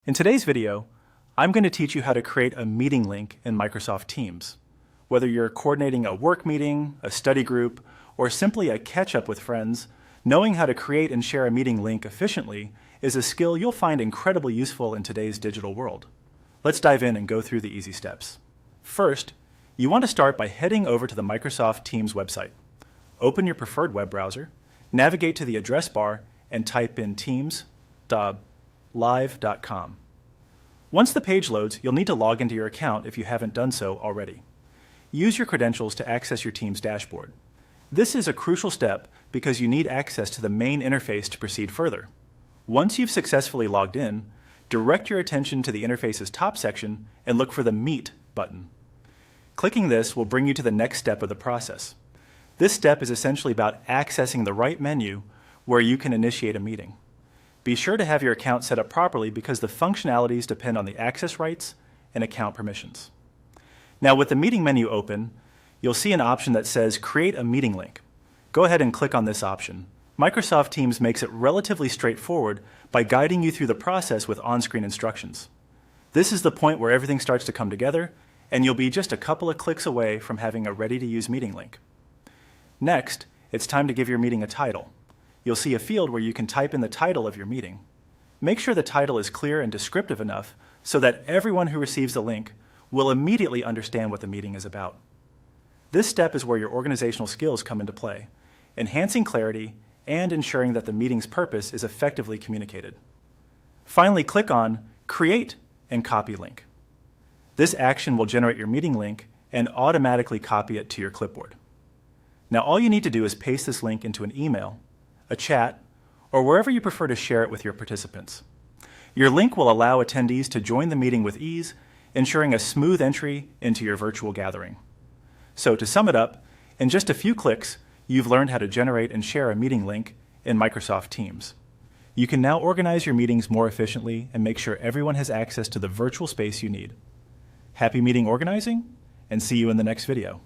In today's video, I'm going to teach you how to create a meeting link in Microsoft Teams. Whether you're coordinating a work meeting, a study group, or simply a catch-up with friends, knowing how to create and share a meeting link efficiently is a skill you'll find incredibly useful in today's digital world. Let's dive in and go through the easy steps. First, you want to start by heading over to the Microsoft Teams website. Open your preferred web browser, navigate to the address bar, and type in teams.live.com. Once the page loads, you'll need to log into your account if you haven't done so already. Use your credentials to access your Teams dashboard. This is a crucial step because you need access to the main interface to proceed further. Once you've successfully logged in, direct your attention to the interface's top section and look for the Meet button. Clicking this will bring you to the next step of the process. This step is essentially about accessing the right menu where you can initiate a meeting. Be sure to have your account set up properly because the functionalities depend on the access rights and account permissions. Now, with the meeting menu open, you'll see an option that says Create a Meeting Link. Go ahead and click on this option. Microsoft Teams makes it relatively straightforward by guiding you through the process with on-screen instructions. This is the point where everything starts to come together, and you'll be just a couple of clicks away from having a ready-to-use meeting link. Next, it's time to give your meeting a title. You'll see a field where you can type in the title of your meeting. Make sure the title is clear and descriptive enough so that everyone who receives the link will immediately understand what the meeting is about. This step is where your organizational skills come into play, enhancing clarity and ensuring that the meeting's purpose is effectively communicated. Finally, click on Create and Copy Link. This action will generate your meeting link and automatically copy it to your clipboard. Now, all you need to do is paste this link into an email, a chat, or wherever you prefer to share it with your participants. Your link will allow attendees to join the meeting with ease, ensuring a smooth entry into your virtual gathering. So to sum it up, in just a few clicks, you've learned how to generate and share a meeting link in Microsoft Teams. You can now organize your meetings more efficiently and make sure everyone has access to the virtual space you need. Happy meeting organizing, and see you in the next video.